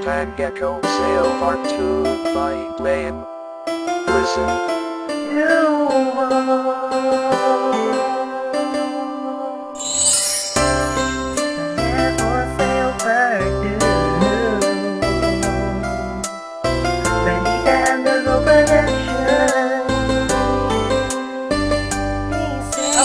Gecko Sale Part 2 by Babe. Listen.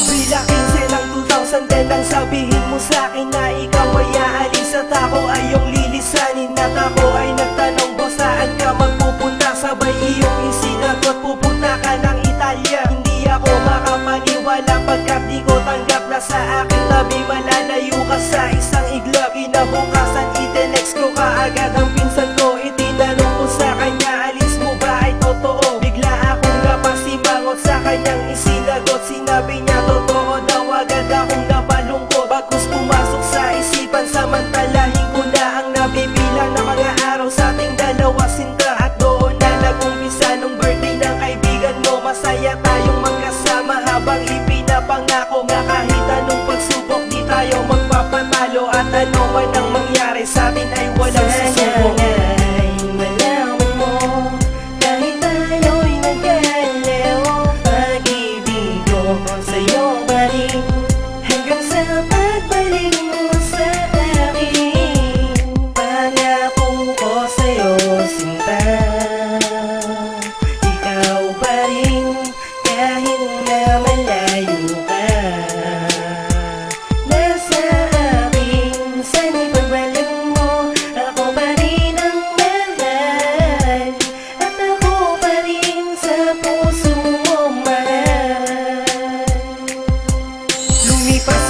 Bilang 15 ng 2010 nang sabihin mo sa'kin na ikaw ay aalis at ako ay iyong lilisanin. At ako ay nagtanong mo saan ka magpupunta, sabay iyong isinagot pupunta ka ng Italia. Hindi ako makapaniwala pagkat di ko tanggap na sa aking tabi malalayo ka sa isang iglap. Kinabukasan itinext ko kaagad ang pinsan ko, itinanong ko sa kanya alis mo ba ay totoo. Bigla akong napasimangot sa kanyang isinagot, sinabi niya totoo daw, agad akong napalungkot. Bagkus pumasok sa isipan, samantalahin ko na ang nabibilang na mga araw sa ating dalawa sinta. At doon na nag-umpisa nung birthday ng kaibigan mo, masaya tayong magkasama habang ipinapangako nga kahit anong pagsubok di tayo magpapatalo. At ano man ang mangyari sa atin ay walang susubok.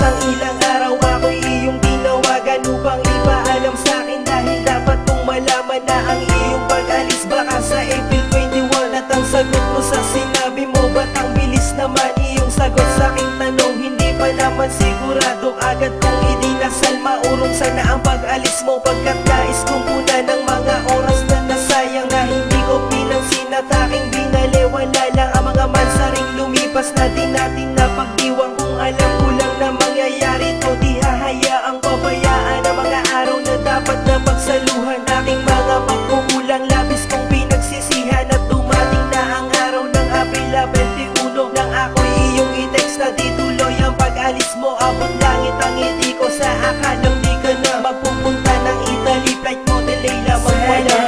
Ang ilang araw ako'y iyong tinawagan upang ipaalam sa'kin dahil dapat kong malaman na ang iyong pag-alis baka sa April 21. At ang sagot mo sa sinabi mo, ba't ang bilis naman iyong sagot sa aking tanong? Hindi pa naman sigurado, agad kong idinasal, maurong sana ang pag-alis mo pagkat nais kong punan ng mga oras na nasayang na hindi ko pinansin at aking binaliwala lang ang mga mansaring lumipas na di natin napagdiwang. Kung alam ko lang na mangyayari to, di hahayaang pabayaan ang mga araw na dapat na pagsaluhan. Aking mga pagkukulang labis kong pinagsisihan at dumating na ang araw ng April 21 nang ako'y iyong i-text na di tuloy ang pag-alis mo. Abot langit ang ngiti ko sa akalang di ka na magpupunta ng Italy. Flight mo delay lamang, wala.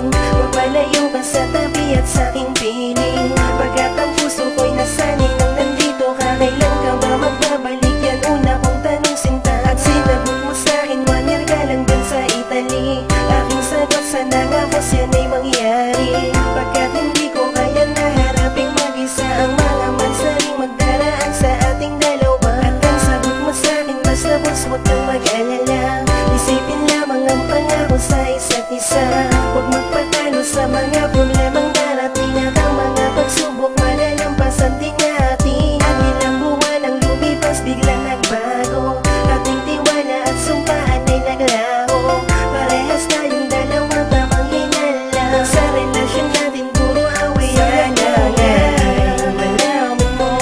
Magpalayo ka sa tabi at sa aking piling, pagkat ang puso ko'y nasanay nang nandito ka. Kailan ka ba magbabalik? Yan una kong tanong sinta. At sinagot mo sa'kin 1 year ka lang dun sa Italy. Aking sagot, sana nga boss yan ay mangyari, pagkat hindi ko kaya na haraping mag-isa ang mga mansaring magdaraan sa ating dalawa. At ang sagot mo sa'kin, basta boss huwag kang mag-alala, isipin lamang ang pangako sa isa't isa. Huwag magpatalo sa mga problemang darating at ang mga pagsubok malalampasan din natin. Ang ilang buwan ang lumipas, biglang nagbago, ating tiwala at sumpaan ay naglaho. Parehas tayong dalawang tamang hinala, sa relasyon natin puro away ang nangyay. Malaman mo,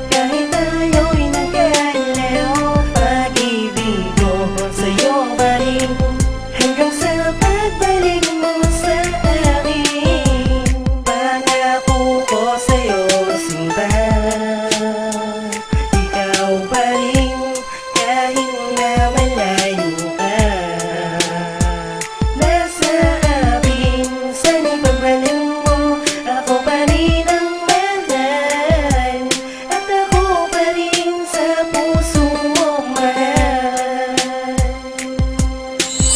kahit tayo'y nagkalayo, pag-ibig ko sa'yo pa rin hanggang sa pagbalik mo sa akin. Pangako ko sa'yo sinta, ikaw pa rin kahit na malayo ka. Nasa akin, sana'y pagbalik mo, ako pa rin ang mahal, at ako pa rin sa puso mo mahal.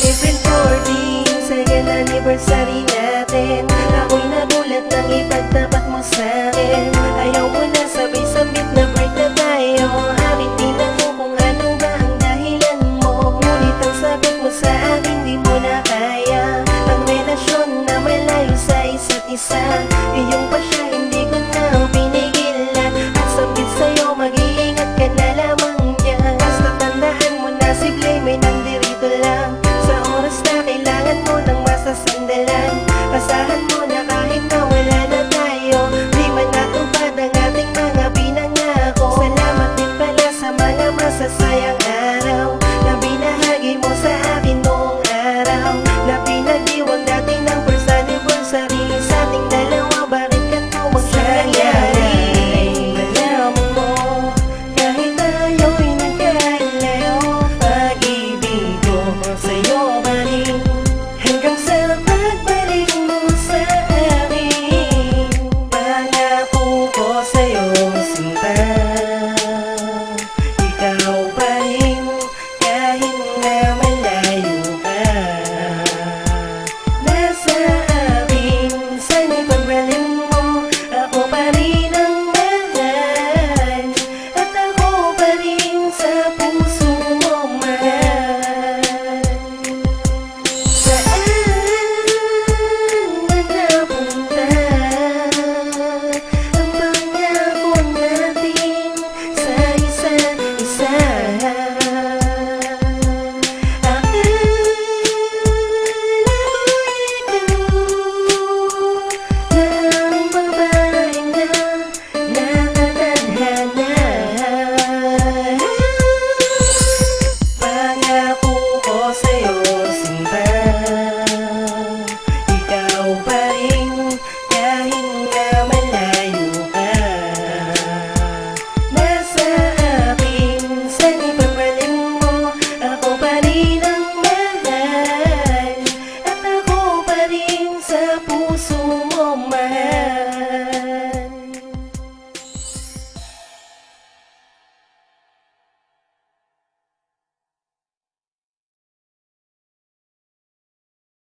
April 14, second anniversary natin, ako'y Lahat ng ipagtapat mo sa'kin, ayaw mo na sabay-sabit na break na tayo. Aking tinanong kung ano ba ang dahilan mo, ngunit ang sagot mo sa akin di mo na kaya ang relasyon na malayo sa isa't isa.